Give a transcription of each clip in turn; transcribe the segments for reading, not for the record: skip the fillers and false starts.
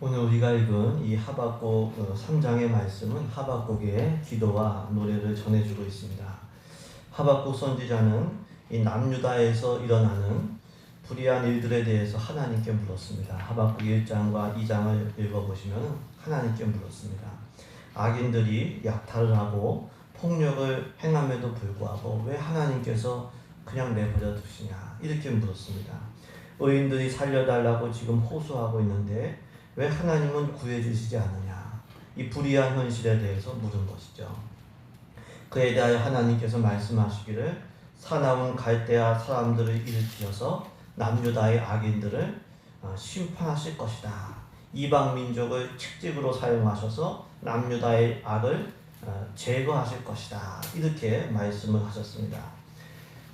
오늘 우리가 읽은 이 하박국 3장의 말씀은 하박국의 기도와 노래를 전해주고 있습니다. 하박국 선지자는 이 남유다에서 일어나는 불의한 일들에 대해서 하나님께 물었습니다. 하박국 1장과 2장을 읽어보시면 하나님께 물었습니다. 악인들이 약탈을 하고 폭력을 행함에도 불구하고 왜 하나님께서 그냥 내버려 두시냐 이렇게 물었습니다. 의인들이 살려달라고 지금 호소하고 있는데 왜 하나님은 구해주시지 않느냐, 이 불의한 현실에 대해서 물은 것이죠. 그에 대하여 하나님께서 말씀하시기를 사나운 갈대아 사람들을 일으키셔서 남유다의 악인들을 심판하실 것이다. 이방 민족을 책직으로 사용하셔서 남유다의 악을 제거하실 것이다. 이렇게 말씀을 하셨습니다.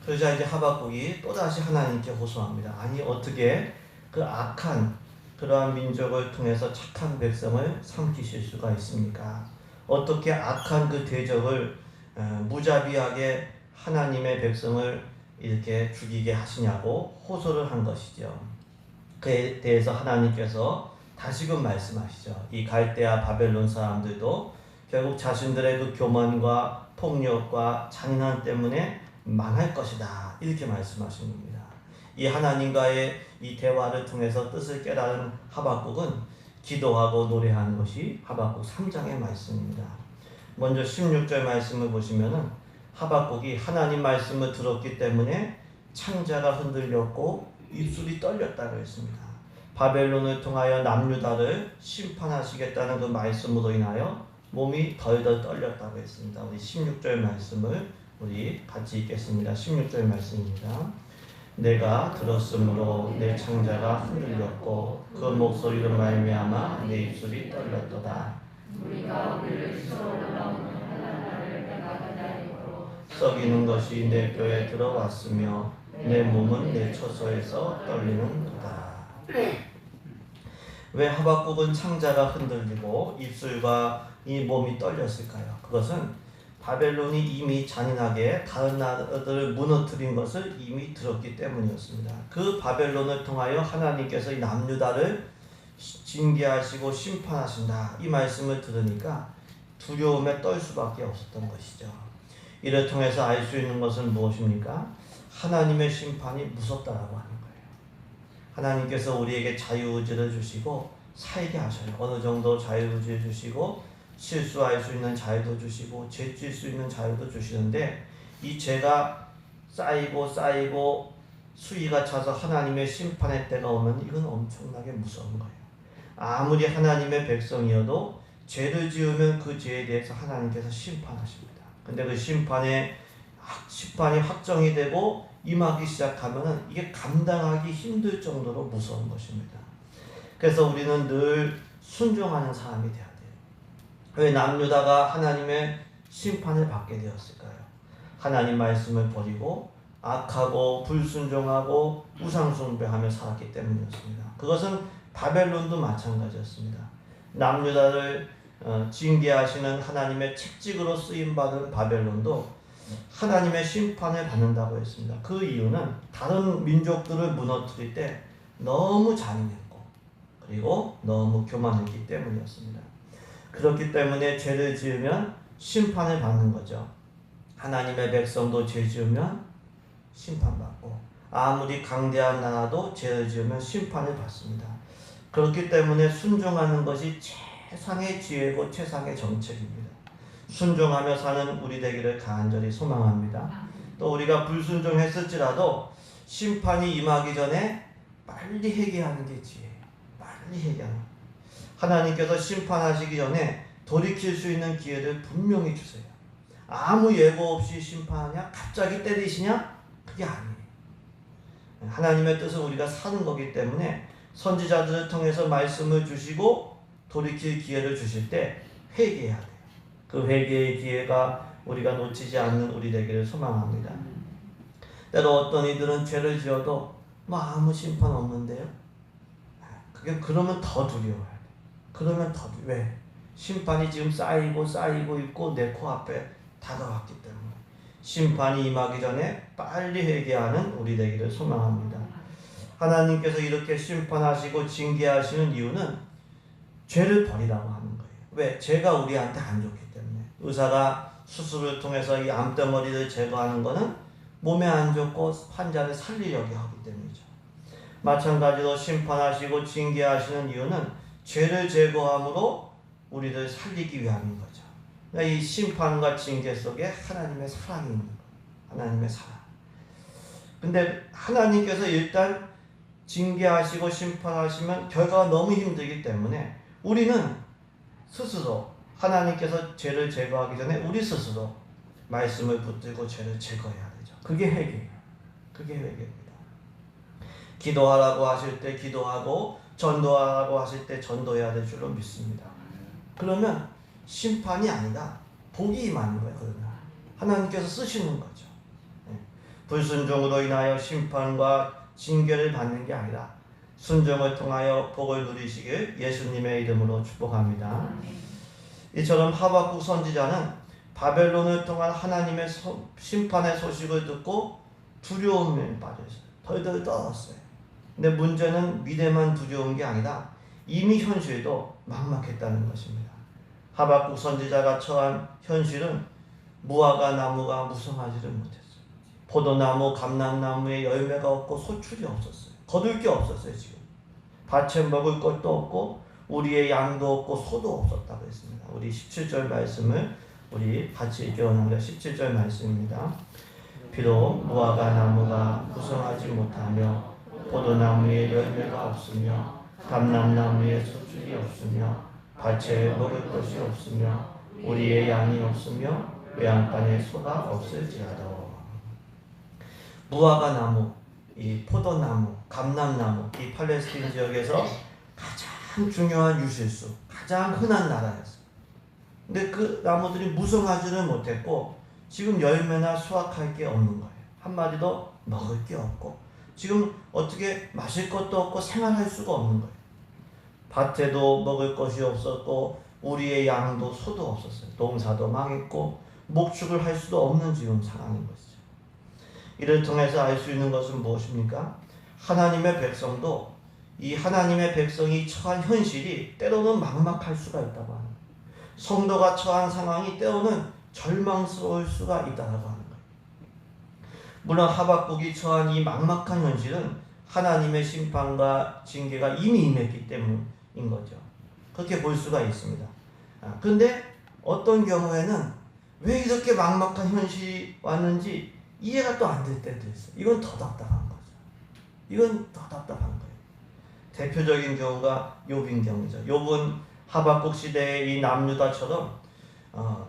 그러자 이제 하박국이 또다시 하나님께 호소합니다. 아니 어떻게 그 악한 그러한 민족을 통해서 착한 백성을 삼키실 수가 있습니까? 어떻게 악한 그 대적을 무자비하게 하나님의 백성을 이렇게 죽이게 하시냐고 호소를 한 것이죠. 그에 대해서 하나님께서 다시금 말씀하시죠. 이 갈대아 바벨론 사람들도 결국 자신들의 그 교만과 폭력과 잔인함 때문에 망할 것이다. 이렇게 말씀하신 겁니다. 이 하나님과의 이 대화를 통해서 뜻을 깨달은 하박국은 기도하고 노래하는 것이 하박국 3장의 말씀입니다. 먼저 16절 말씀을 보시면은 하박국이 하나님 말씀을 들었기 때문에 창자가 흔들렸고 입술이 떨렸다고 했습니다. 바벨론을 통하여 남유다를 심판하시겠다는 그 말씀으로 인하여 몸이 덜덜 떨렸다고 했습니다. 우리 16절 말씀을 우리 같이 읽겠습니다. 16절 말씀입니다. 내가 들었으므로 내 창자가 흔들렸고 그 목소리로 말미암아 내 입술이 떨렸도다. 우리가 우리를 치러 올라오는 하나님을 내가 기다림으로 썩이는 것이 내 뼈에 들어왔으며 내 몸은 내 처소에서 떨리는도다. 왜 하박국은 창자가 흔들리고 입술과 이 몸이 떨렸을까요? 그것은 바벨론이 이미 잔인하게 다른 나라들을 무너뜨린 것을 이미 들었기 때문이었습니다. 그 바벨론을 통하여 하나님께서 이 남유다를 징계하시고 심판하신다. 이 말씀을 들으니까 두려움에 떨 수밖에 없었던 것이죠. 이를 통해서 알 수 있는 것은 무엇입니까? 하나님의 심판이 무섭다라고 하는 거예요. 하나님께서 우리에게 자유의지를 주시고 살게 하셔요. 어느 정도 자유의지를 주시고 실수할 수 있는 자유도 주시고 죄질 수 있는 자유도 주시는데 이 죄가 쌓이고 수위가 차서 하나님의 심판의 때가 오면 이건 엄청나게 무서운 거예요. 아무리 하나님의 백성이어도 죄를 지으면 그 죄에 대해서 하나님께서 심판하십니다. 근데 그 심판이 확정이 되고 임하기 시작하면은 이게 감당하기 힘들 정도로 무서운 것입니다. 그래서 우리는 늘 순종하는 사람이 돼야 돼요. 왜 남유다가 하나님의 심판을 받게 되었을까요? 하나님 말씀을 버리고 악하고 불순종하고 우상숭배하며 살았기 때문이었습니다. 그것은 바벨론도 마찬가지였습니다. 남유다를 징계하시는 하나님의 책직으로 쓰임받은 바벨론도 하나님의 심판을 받는다고 했습니다. 그 이유는 다른 민족들을 무너뜨릴 때 너무 잔인했고 그리고 너무 교만했기 때문이었습니다. 그렇기 때문에 죄를 지으면 심판을 받는 거죠. 하나님의 백성도 죄 지으면 심판받고 아무리 강대한 나라도 죄를 지으면 심판을 받습니다. 그렇기 때문에 순종하는 것이 최상의 지혜고 최상의 정책입니다. 순종하며 사는 우리 되기를 간절히 소망합니다. 또 우리가 불순종했을지라도 심판이 임하기 전에 빨리 회개하는 게 지혜예요. 빨리 회개하는 거예요. 하나님께서 심판하시기 전에 돌이킬 수 있는 기회를 분명히 주세요. 아무 예고 없이 심판하냐? 갑자기 때리시냐? 그게 아니에요. 하나님의 뜻은 우리가 사는 거기 때문에 선지자들을 통해서 말씀을 주시고 돌이킬 기회를 주실 때 회개해야 돼요. 그 회개의 기회가 우리가 놓치지 않는 우리 되기를 소망합니다. 때로 어떤 이들은 죄를 지어도 아무 심판 없는데요. 그러면 더 두려워요. 그러면 왜? 심판이 지금 쌓이고 있고 내 코앞에 다가왔기 때문에 심판이 임하기 전에 빨리 회개하는 우리 되기를 소망합니다. 하나님께서 이렇게 심판하시고 징계하시는 이유는 죄를 버리라고 하는 거예요. 왜? 죄가 우리한테 안 좋기 때문에. 의사가 수술을 통해서 이 암덩어리를 제거하는 것은 몸에 안 좋고 환자를 살리려고 하기 때문이죠. 마찬가지로 심판하시고 징계하시는 이유는 죄를 제거함으로 우리를 살리기 위함인 거죠. 그러니까 이 심판과 징계 속에 하나님의 사랑이 있는 거예요. 하나님의 사랑. 근데 하나님께서 일단 징계하시고 심판하시면 결과가 너무 힘들기 때문에 우리는 스스로 하나님께서 죄를 제거하기 전에 우리 스스로 말씀을 붙들고 죄를 제거해야 되죠. 그게 회개예요. 그게 회개입니다. 기도하라고 하실 때 기도하고 전도하라고 하실 때 전도해야 될 줄로 믿습니다. 그러면 심판이 아니라 복이 임하는 거예요. 그러면 하나님께서 쓰시는 거죠. 불순종으로 인하여 심판과 징계를 받는 게 아니라 순종을 통하여 복을 누리시길 예수님의 이름으로 축복합니다. 이처럼 하박국 선지자는 바벨론을 통한 하나님의 심판의 소식을 듣고 두려움에 빠졌어요. 덜덜 떨었어요. 근데 문제는 미래만 두려운 게 아니라 이미 현실도 막막했다는 것입니다. 하박국 선지자가 처한 현실은 무화과 나무가 무성하지를 못했어요. 포도나무, 감람나무에 열매가 없고 소출이 없었어요. 거둘 게 없었어요. 지금 밭에 먹을 것도 없고 우리의 양도 없고 소도 없었다고 했습니다. 우리 17절 말씀을 우리 같이 읽어보는 17절 말씀입니다. 비록 무화과 나무가 무성하지 못하며 포도나무에 열매가 없으며 감람나무에 소출이 없으며 밭에 먹을 것이 없으며 우리의 양이 없으며 외양간에 소가 없을지라도. 무화과 나무, 이 포도나무, 감람나무, 이 팔레스틴 지역에서 가장 중요한 유실수, 가장 흔한 나라였어요. 근데 그 나무들이 무성하지는 못했고 지금 열매나 수확할 게 없는 거예요. 한마디로 먹을 게 없고 지금 어떻게 마실 것도 없고 생활할 수가 없는 거예요. 밭에도 먹을 것이 없었고 우리의 양도 소도 없었어요. 농사도 망했고 목축을 할 수도 없는 지금 상황인 것이죠. 이를 통해서 알 수 있는 것은 무엇입니까? 하나님의 백성도 이 하나님의 백성이 처한 현실이 때로는 막막할 수가 있다고 하는 거예요. 성도가 처한 상황이 때로는 절망스러울 수가 있다고 하는 거예요. 물론 하박국이 처한 이 막막한 현실은 하나님의 심판과 징계가 이미 임했기 때문인 거죠. 그렇게 볼 수가 있습니다. 그런데 어떤 경우에는 왜 이렇게 막막한 현실이 왔는지 이해가 또 안 될 때도 있어요. 이건 더 답답한 거죠. 이건 더 답답한 거예요. 대표적인 경우가 욥인 경우죠. 욥은 하박국 시대의 이 남유다처럼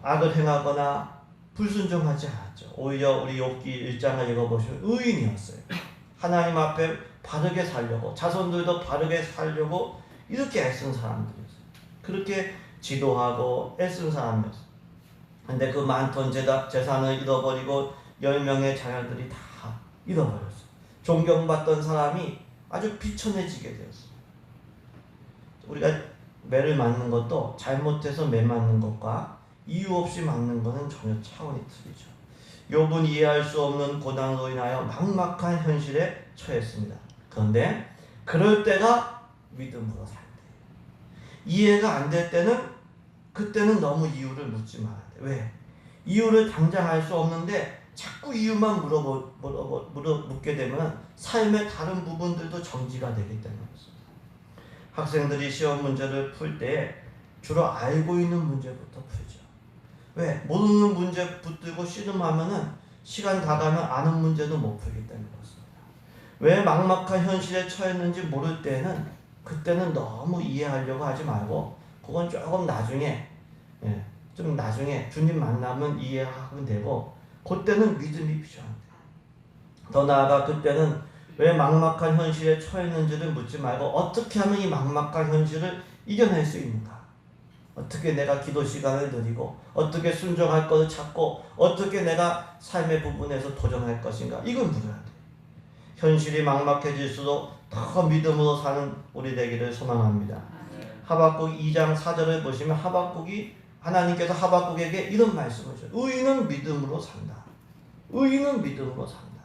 악을 행하거나 불순종하지 않았죠. 오히려 우리 욥기 1장을 읽어보시면 의인이었어요. 하나님 앞에 바르게 살려고 자손들도 바르게 살려고 이렇게 애쓴 사람들이었어요. 그렇게 지도하고 애쓴 사람이었어요. 근데 그 많던 재산을 잃어버리고 10명의 자녀들이 다 잃어버렸어요. 존경받던 사람이 아주 비천해지게 되었어요. 우리가 매를 맞는 것도 잘못해서 매 맞는 것과 이유 없이 맞는 것은 전혀 차원이 틀리죠. 욥은 이해할 수 없는 고난으로 인하여 막막한 현실에 처했습니다. 그런데 그럴 때가 믿음으로 살 때예요. 이해가 안 될 때는 그때는 너무 이유를 묻지 말아야 돼요. 왜? 이유를 당장 알 수 없는데 자꾸 이유만 묻게 되면 삶의 다른 부분들도 정지가 되기 때문이었습니다. 학생들이 시험 문제를 풀 때 주로 알고 있는 문제부터 풀죠. 왜? 모르는 문제 붙들고 씨름하면은 시간 다 가면 아는 문제도 못 풀기 때문에 그렇습니다. 왜 막막한 현실에 처했는지 모를 때는 그때는 너무 이해하려고 하지 말고 그건 조금 나중에 좀 나중에 주님 만나면 이해하면 되고 그때는 믿음이 필요합니다. 더 나아가 그때는 왜 막막한 현실에 처했는지를 묻지 말고 어떻게 하면 이 막막한 현실을 이겨낼 수 있는가? 어떻게 내가 기도 시간을 드리고 어떻게 순종할 것을 찾고 어떻게 내가 삶의 부분에서 도전할 것인가? 이걸 물어야 돼요. 현실이 막막해질수록 더 믿음으로 사는 우리 되기를 소망합니다. 하박국 2장 4절을 보시면 하나님께서 하박국에게 이런 말씀을 줘요. 의인은 믿음으로 산다. 의인은 믿음으로 산다.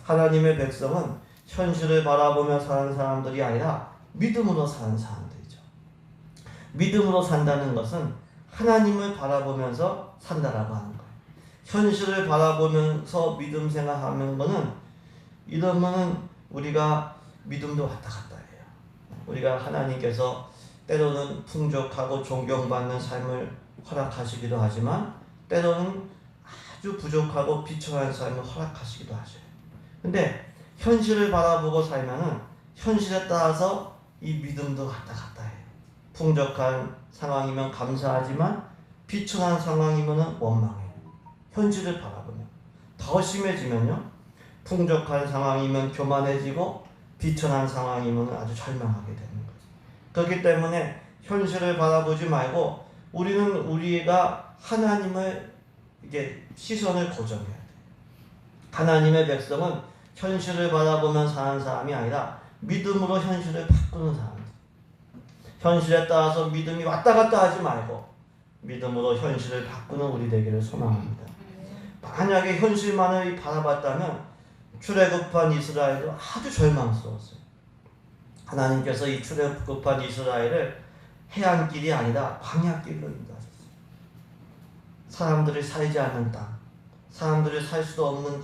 하나님의 백성은 현실을 바라보며 사는 사람들이 아니라 믿음으로 사는 사람들이죠. 믿음으로 산다는 것은 하나님을 바라보면서 산다라고 하는 거예요. 현실을 바라보면서 믿음 생각하는 거는 이러면은 우리가 믿음도 왔다 갔다 해요. 우리가 하나님께서 때로는 풍족하고 존경받는 삶을 허락하시기도 하지만 때로는 아주 부족하고 비천한 삶을 허락하시기도 하셔요. 근데 현실을 바라보고 살면은 현실에 따라서 이 믿음도 왔다 갔다 해요. 풍족한 상황이면 감사하지만 비천한 상황이면 원망해요. 현실을 바라보면. 더 심해지면요, 풍족한 상황이면 교만해지고 비천한 상황이면 아주 절망하게 되는 거죠. 그렇기 때문에 현실을 바라보지 말고 우리는 우리가 하나님을 이게 시선을 고정해야 돼요. 하나님의 백성은 현실을 바라보면 사는 사람이 아니라 믿음으로 현실을 바꾸는 사람이에요. 현실에 따라서 믿음이 왔다 갔다 하지 말고 믿음으로 현실을 바꾸는 우리 되기를 소망합니다. 만약에 현실만을 바라봤다면 출애굽한 이스라엘도 아주 절망스러웠어요. 하나님께서 이 출애굽한 이스라엘을 해안길이 아니라 광야길로 인도하셨어요. 사람들이 살지 않는 땅, 사람들이 살 수도 없는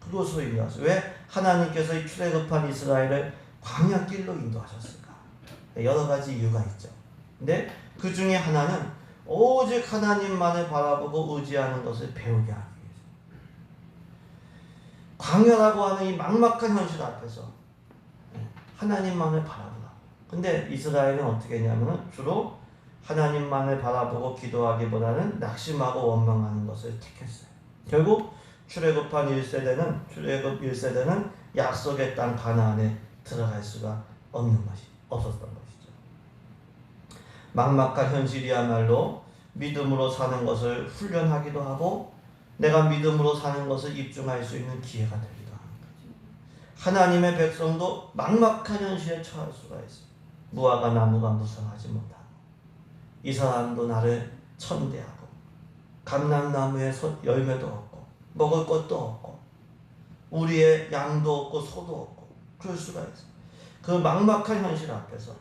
그곳으로 인도하셨어요. 왜 하나님께서 이 출애굽한 이스라엘을 광야길로 인도하셨을까? 여러 가지 이유가 있죠. 근데 그 중에 하나는 오직 하나님만을 바라보고 의지하는 것을 배우게 하기 위해서. 광야라고 하는 이 막막한 현실 앞에서 하나님만을 바라보라. 근데 이스라엘은 어떻게 했냐면 주로 하나님만을 바라보고 기도하기보다는 낙심하고 원망하는 것을 택했어요. 결국 출애굽한 1세대는 약속의 땅 가나안에 들어갈 수가 없었던 것이죠. 막막한 현실이야말로 믿음으로 사는 것을 훈련하기도 하고 내가 믿음으로 사는 것을 입증할 수 있는 기회가 되기도 하는 거죠. 하나님의 백성도 막막한 현실에 처할 수가 있어요. 무화과 나무가 무성하지 못하고 이 사람도 나를 천대하고 감람나무에 열매도 없고 먹을 것도 없고 우리의 양도 없고 소도 없고 그럴 수가 있어요. 그 막막한 현실 앞에서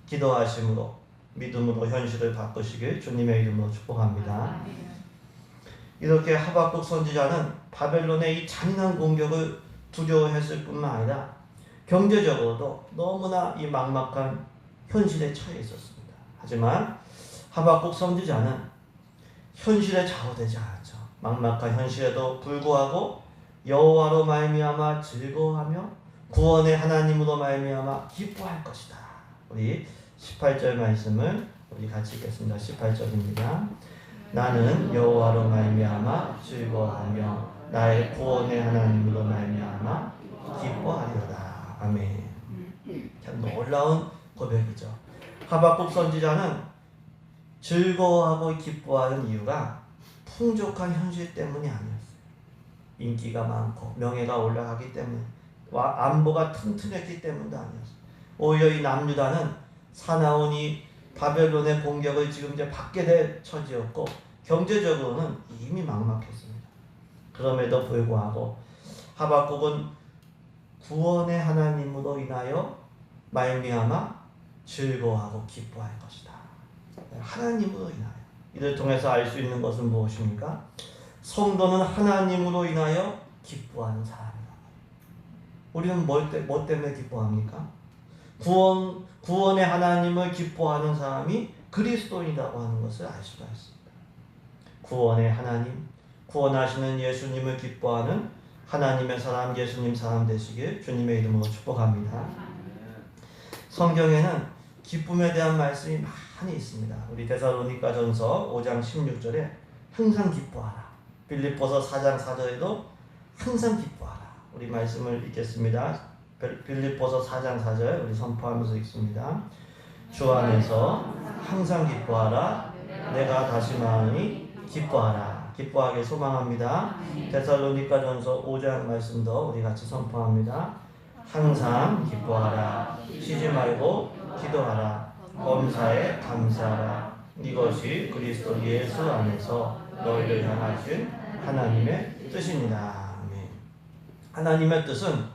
기도하심으로 믿음으로 현실을 바꾸시길 주님의 이름으로 축복합니다. 이렇게 하박국 선지자는 바벨론의 이 잔인한 공격을 두려워했을 뿐만 아니라 경제적으로도 너무나 이 막막한 현실에 처해 있었습니다. 하지만 하박국 선지자는 현실에 좌우되지 않았죠. 막막한 현실에도 불구하고 여호와로 말미암아 즐거워하며 구원의 하나님으로 말미암아 기뻐할 것이다. 우리 18절 말씀을 우리 같이 읽겠습니다. 18절입니다. 나는 여호와로 말미암아 즐거워하며 나의 구원의 하나님으로 말미암아 기뻐하리로다. 아멘. 참 놀라운 고백이죠. 하박국 선지자는 즐거워하고 기뻐하는 이유가 풍족한 현실 때문이 아니었어요. 인기가 많고 명예가 올라가기 때문에 안보가 튼튼했기 때문도 아니었어요. 오히려 이 남유다는 사나운이 바벨론의 공격을 지금 이제 받게 될 처지였고 경제적으로는 이미 막막했습니다. 그럼에도 불구하고 하박국은 구원의 하나님으로 인하여 말미암아 즐거워하고 기뻐할 것이다. 하나님으로 인하여. 이를 통해서 알 수 있는 것은 무엇입니까? 성도는 하나님으로 인하여 기뻐하는 사람이다. 우리는 뭐 때문에 기뻐합니까? 구원의 하나님을 기뻐하는 사람이 그리스도인이라고 하는 것을 알 수가 있습니다. 구원의 하나님, 구원하시는 예수님을 기뻐하는 하나님의 사람, 예수님 사람 되시길 주님의 이름으로 축복합니다. 성경에는 기쁨에 대한 말씀이 많이 있습니다. 우리 데살로니가전서 5장 16절에 항상 기뻐하라. 빌립보서 4장 4절에도 항상 기뻐하라. 우리 말씀을 읽겠습니다. 빌립보서 4장 4절 우리 선포하면서 읽습니다. 주 안에서 항상 기뻐하라. 내가 다시 말하니 기뻐하라. 기뻐하길 소망합니다. 데살로니가전서 5장 말씀도 우리 같이 선포합니다. 항상 기뻐하라. 쉬지 말고 기도하라. 범사에 감사하라. 이것이 그리스도 예수 안에서 너희를 향하신 하나님의 뜻입니다. 아멘. 하나님의 뜻은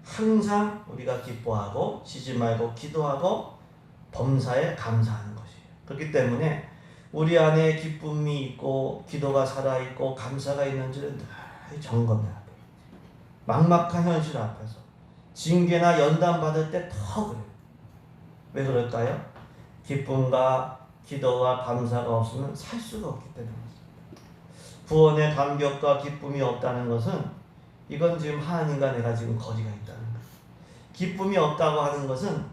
항상 우리가 기뻐하고 쉬지 말고 기도하고 범사에 감사하는 것이에요. 그렇기 때문에 우리 안에 기쁨이 있고 기도가 살아있고 감사가 있는지를 늘 점검해야 돼요. 막막한 현실 앞에서 징계나 연단 받을 때 더 그래요. 왜 그럴까요? 기쁨과 기도와 감사가 없으면 살 수가 없기 때문입니다. 구원의 감격과 기쁨이 없다는 것은 이건 지금 하나님과 내가 지금 거리가 있다는 거예요. 기쁨이 없다고 하는 것은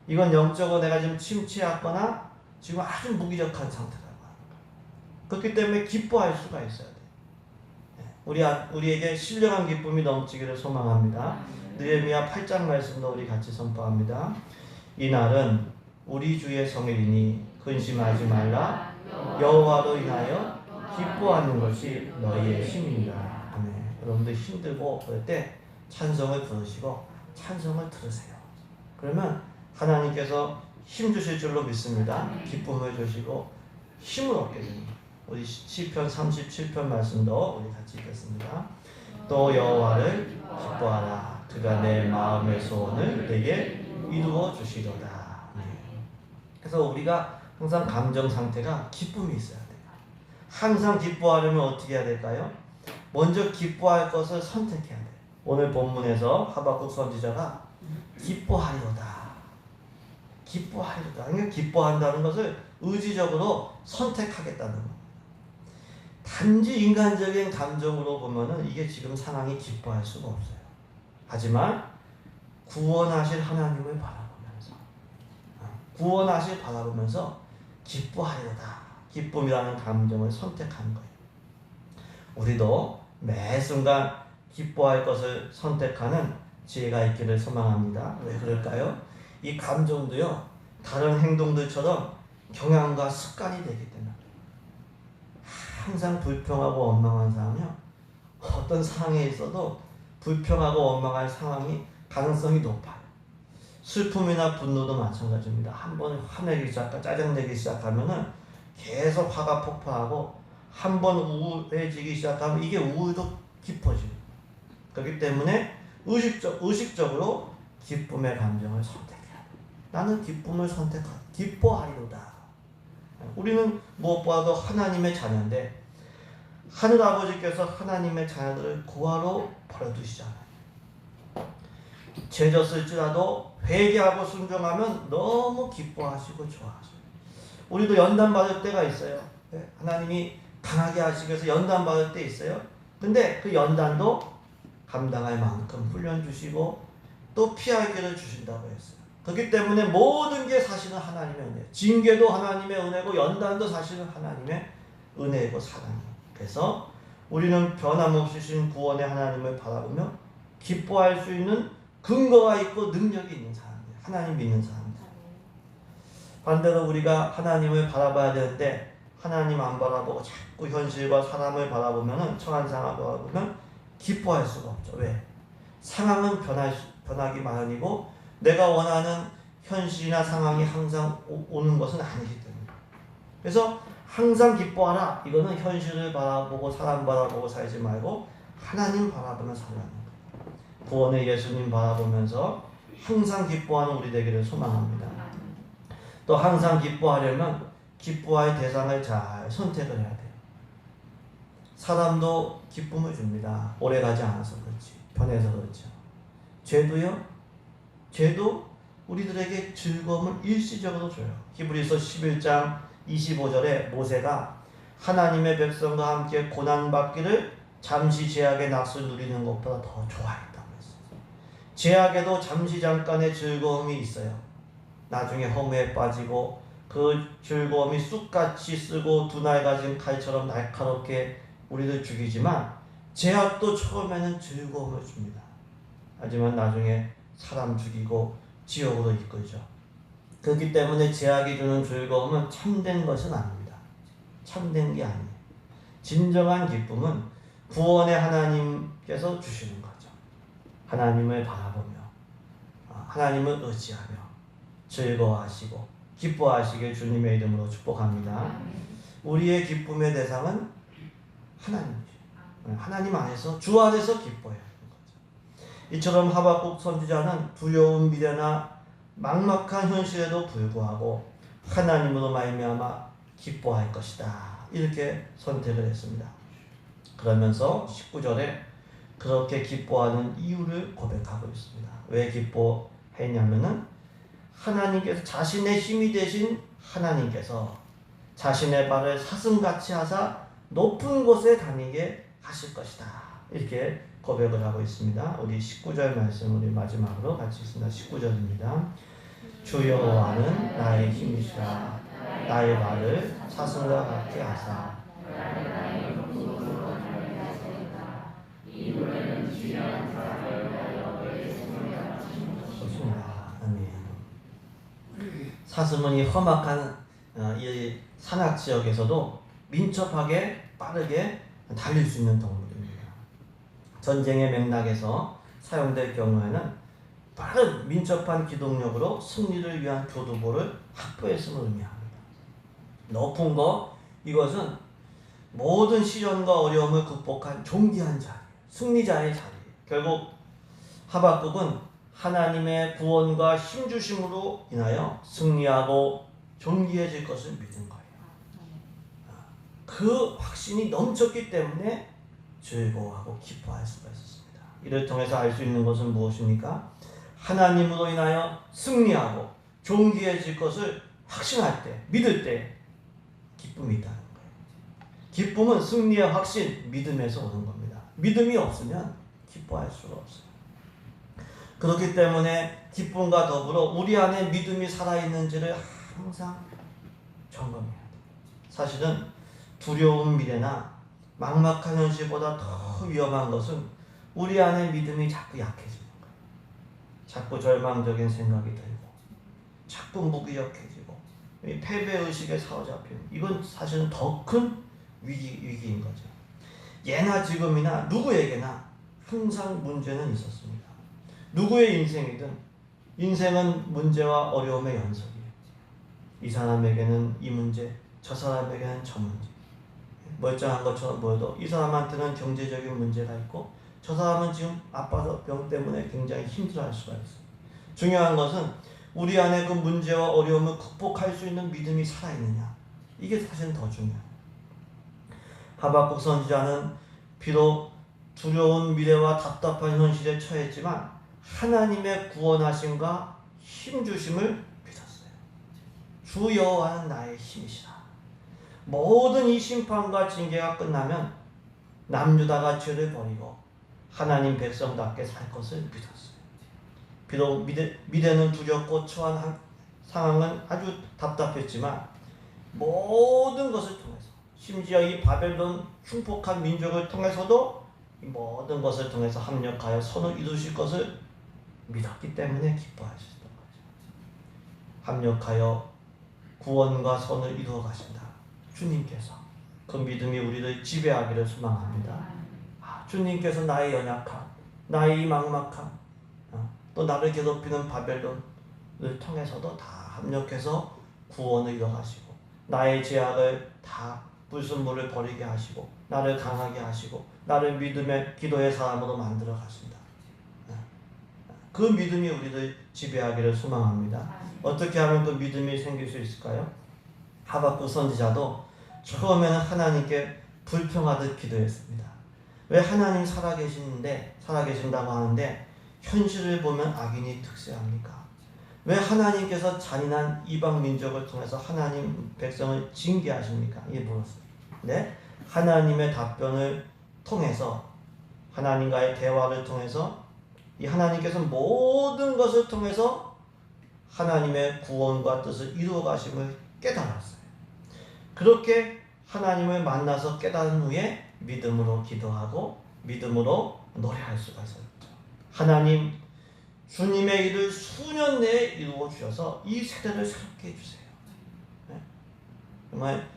이건 영적으로 내가 지금 침체하거나 지금 아주 무기력한 상태라고 하는 거예요. 그렇기 때문에 기뻐할 수가 있어야 돼요. 우리에게 신령한 기쁨이 넘치기를 소망합니다. 느헤미야 8장 말씀도 우리 같이 선포합니다. 이날은 우리 주의 성일이니 근심하지 말라. 여호와로 인하여 기뻐하는 것이 너희의 힘이니라. 아멘. 여러분들 힘들고 그럴 때 찬송을 부르시고 찬송을 들으세요. 그러면 하나님께서 힘 주실 줄로 믿습니다. 기쁨을 주시고 힘을 얻게 됩니다. 우리 시편 37편 말씀도 우리 같이 읽겠습니다. 또 여호와를 기뻐하라. 그가 내 마음의 소원을 내게 이루어 주시도다. 그래서 우리가 항상 감정 상태가 기쁨이 있어야 돼요. 항상 기뻐하려면 어떻게 해야 될까요? 먼저 기뻐할 것을 선택해야 돼요. 오늘 본문에서 하박국 선지자가 기뻐하리로다. 기뻐하리로다. 그러니까 기뻐한다는 것을 의지적으로 선택하겠다는 겁니다. 단지 인간적인 감정으로 보면은 이게 지금 상황이 기뻐할 수가 없어요. 하지만 구원하실 하나님을 바라보면서 기뻐하리로다. 기쁨이라는 감정을 선택하는 거예요. 우리도 매 순간 기뻐할 것을 선택하는 지혜가 있기를 소망합니다. 왜 그럴까요? 이 감정도요, 다른 행동들처럼 경향과 습관이 되기 때문에 항상 불평하고 원망한 사람이요, 어떤 상황에 있어도 불평하고 원망할 상황이 가능성이 높아요. 슬픔이나 분노도 마찬가지입니다. 한번 화내기 시작하고 짜증내기 시작하면은 계속 화가 폭발하고 한번 우울해지기 시작하면 이게 우울도 깊어지고, 그렇기 때문에 의식적으로 기쁨의 감정을 선택해야 돼. 나는 기쁨을 선택하라. 기뻐하리로다. 우리는 무엇보다도 하나님의 자녀인데 하늘 아버지께서 하나님의 자녀들을 고아로 버려두시잖아요. 죄졌을지라도 회개하고 순종하면 너무 기뻐하시고 좋아하셔요. 우리도 연단 받을 때가 있어요. 하나님이 강하게 하시기 위해서 연단 받을 때 있어요. 근데 그 연단도 감당할 만큼 훈련 주시고 또 피할 길을 주신다고 했어요. 그렇기 때문에 모든 게 사실은 하나님의 은혜예요. 징계도 하나님의 은혜고 연단도 사실은 하나님의 은혜이고 사랑이에요. 그래서 우리는 변함없이 신 구원의 하나님을 바라보며 기뻐할 수 있는 근거가 있고 능력이 있는 사람이에요. 하나님 믿는 사람들. 반대로 우리가 하나님을 바라봐야 되는데 하나님 안 바라보고 자꾸 현실과 사람을 바라보면, 처한 상황을 바라보면 기뻐할 수가 없죠. 왜? 상황은 변하기 마련이고 내가 원하는 현실이나 상황이 항상 오는 것은 아니기 때문에. 그래서 항상 기뻐하라. 이거는 현실을 바라보고 사람 바라보고 살지 말고 하나님 바라보며 살라는 거예요. 구원의 예수님 바라보면서 항상 기뻐하는 우리 되기를 소망합니다. 또 항상 기뻐하려면 기뻐할 대상을 잘 선택을 해야 돼요. 사람도 기쁨을 줍니다. 오래가지 않아서 그렇지, 편해서 그렇죠. 죄도 우리들에게 즐거움을 일시적으로 줘요. 히브리서 11장 25절에 모세가 하나님의 백성과 함께 고난받기를 잠시 죄악의 낙수를 누리는 것보다 더 좋아했다고 했어요. 죄악에도 잠시 잠깐의 즐거움이 있어요. 나중에 허무에 빠지고 그 즐거움이 쑥같이 쓰고 두날 가진 칼처럼 날카롭게 우리를 죽이지만 죄악도 처음에는 즐거움을 줍니다. 하지만 나중에 사람 죽이고 지옥으로 이끌죠. 그렇기 때문에 죄악이 주는 즐거움은 참된 것은 아닙니다. 참된 게 아니에요. 진정한 기쁨은 구원의 하나님께서 주시는 거죠. 하나님을 바라보며 하나님을 의지하며 즐거워하시고 기뻐하시길 주님의 이름으로 축복합니다. 우리의 기쁨의 대상은 하나님이죠. 하나님 안에서, 주 안에서 기뻐해야 하는 거죠. 이처럼 하박국 선지자는 두려운 미래나 막막한 현실에도 불구하고 하나님으로 말미암아 기뻐할 것이다. 이렇게 선택을 했습니다. 그러면서 19절에 그렇게 기뻐하는 이유를 고백하고 있습니다. 왜 기뻐했냐면은 하나님께서 자신의 힘이 되신 하나님께서 자신의 발을 사슴같이 하사 높은 곳에 다니게 하실 것이다. 이렇게 고백을 하고 있습니다. 우리 19절 말씀 우리 마지막으로 같이 있습니다. 19절입니다. 주 여호와는 나의 힘이시라. 나의 발을 사슴과 같게 하사. 좋습니다. 아멘. 사슴은 이 험악한 이 산악 지역에서도 민첩하게 빠르게 달릴 수 있는 동물입니다. 전쟁의 맥락에서 사용될 경우에는 빠른 민첩한 기동력으로 승리를 위한 교두보를 확보했음을 의미합니다. 높은 거, 이것은 모든 시련과 어려움을 극복한 존귀한 자리, 승리자의 자리. 결국 하박국은 하나님의 구원과 힘주심으로 인하여 승리하고 존귀해질 것을 믿은 거예요. 그 확신이 넘쳤기 때문에 즐거워하고 기뻐할 수가 있었습니다. 이를 통해서 알 수 있는 것은 무엇입니까? 하나님으로 인하여 승리하고 존귀해질 것을 확신할 때, 믿을 때 기쁨이 있다는 거예요. 기쁨은 승리의 확신, 믿음에서 오는 겁니다. 믿음이 없으면 기뻐할 수가 없어요. 그렇기 때문에 기쁨과 더불어 우리 안에 믿음이 살아있는지를 항상 점검해야 돼요. 사실은 두려운 미래나 막막한 현실보다 더 위험한 것은 우리 안에 믿음이 자꾸 약해지는 거예요. 자꾸 절망적인 생각이 들고 자꾸 무기력해지고 패배의식에 사로잡히는, 이건 사실은 더 큰 위기인 거죠. 예나 지금이나 누구에게나 항상 문제는 있었습니다. 누구의 인생이든 인생은 문제와 어려움의 연속이에요. 이 사람에게는 이 문제, 저 사람에게는 저 문제. 멀쩡한 것처럼 보여도 이 사람한테는 경제적인 문제가 있고 저 사람은 지금 아파서 병 때문에 굉장히 힘들어할 수가 있어요. 중요한 것은 우리 안에 그 문제와 어려움을 극복할 수 있는 믿음이 살아있느냐. 이게 사실은 더 중요해요. 하박국 선지자는 비록 두려운 미래와 답답한 현실에 처했지만 하나님의 구원하심과 힘주심을 믿었어요. 주 여호와는 나의 힘이시라. 모든 이 심판과 징계가 끝나면 남유다가 죄를 버리고 하나님 백성답게 살 것을 믿었어요. 비록 미래는 두렵고 처한 상황은 아주 답답했지만 모든 것을 통해서, 심지어 이 바벨론 흉폭한 민족을 통해서도 이 모든 것을 통해서 합력하여 선을 이루실 것을 믿었기 때문에 기뻐하셨던 거죠. 합력하여 구원과 선을 이루어 가신다. 주님께서 그 믿음이 우리를 지배하기를 소망합니다. 주님께서 나의 연약함, 나의 막막함, 또 나를 괴롭히는 바벨론을 통해서도 다 합력해서 구원을 이뤄가시고 나의 죄악을 다 불순물을 버리게 하시고 나를 강하게 하시고 나를 믿음의 기도의 사람으로 만들어 가신다. 그 믿음이 우리를 지배하기를 소망합니다. 어떻게 하면 그 믿음이 생길 수 있을까요? 하박국 선지자도 처음에는 하나님께 불평하듯 기도했습니다. 왜 하나님 살아계신다고 하는데 현실을 보면 악인이 특세합니까? 왜 하나님께서 잔인한 이방 민족을 통해서 하나님 백성을 징계하십니까? 이게 물었어요. 네? 하나님의 답변을 통해서, 하나님과의 대화를 통해서 이 하나님께서 모든 것을 통해서 하나님의 구원과 뜻을 이루어 가심을 깨달았어요. 그렇게 하나님을 만나서 깨달은 후에 믿음으로 기도하고 믿음으로 노래할 수가 있었죠. 하나님, 주님의 일을 수년 내에 이루어 주셔서 이 세대를 새롭게 해주세요. 네? 정말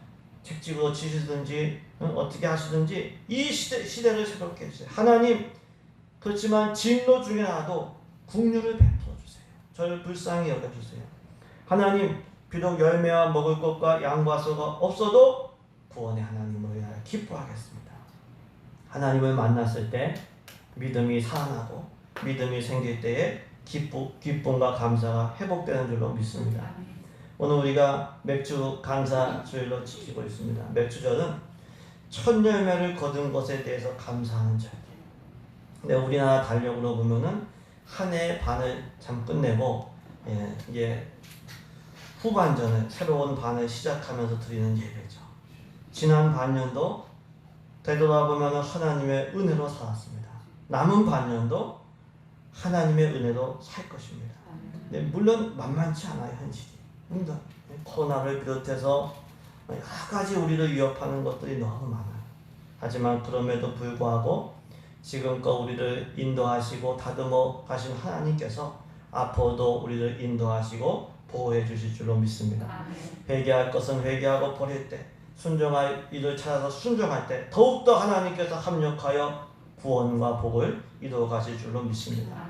책찍으로 치시든지 어떻게 하시든지 이 시대를 새롭게 해주세요. 하나님, 그렇지만 진노 중에라도 긍휼을 베풀어 주세요. 저를 불쌍히 여겨주세요. 하나님, 비록 열매와 먹을 것과 양과 소가 없어도 구원의 하나님으로 인하여 기뻐하겠습니다. 하나님을 만났을 때 믿음이 살아나고 믿음이 생길 때에 기쁨과 감사가 회복되는 줄로 믿습니다. 오늘 우리가 맥주 감사 주일로 지키고 있습니다. 맥주절은 천열매를 거둔 것에 대해서 감사하는 절이에요. 근데 우리나라 달력으로 보면은 한 해 반을 참 끝내고 이제 후반전에 새로운 반을 시작하면서 드리는 예배죠. 지난 반년도 되돌아보면 하나님의 은혜로 살았습니다. 남은 반년도 하나님의 은혜로 살 것입니다. 근데 물론 만만치 않아요, 현실이. 코로나를 비롯해서 여러 가지 우리를 위협하는 것들이 너무 많아요. 하지만 그럼에도 불구하고 지금껏 우리를 인도하시고 다듬어 가신 하나님께서 앞으로도 우리를 인도하시고 보호해 주실 줄로 믿습니다. 회개할 것은 회개하고 버릴 때, 순종할 일을 찾아서 순종할 때 더욱더 하나님께서 합력하여 구원과 복을 이루어 가실 줄로 믿습니다.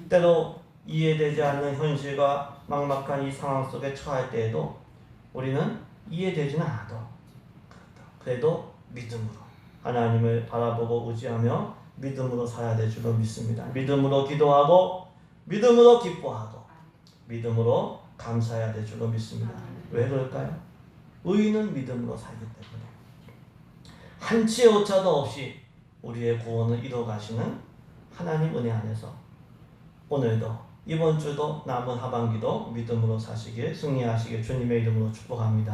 때로 이해되지 않는 현실과 막막한 이 상황 속에 처할 때에도 우리는 이해되지는 않아도 그래도 믿음으로 하나님을 바라보고 의지하며 믿음으로 살아야 될 줄로 믿습니다. 믿음으로 기도하고 믿음으로 기뻐하고 믿음으로 감사해야 될 줄로 믿습니다. 왜 그럴까요? 의인은 믿음으로 살기 때문에 한치의 오차도 없이 우리의 구원을 이루어 가시는 하나님 은혜 안에서 오늘도 이번 주도 남은 하반기도 믿음으로 사시길 승리하시길 주님의 이름으로 축복합니다.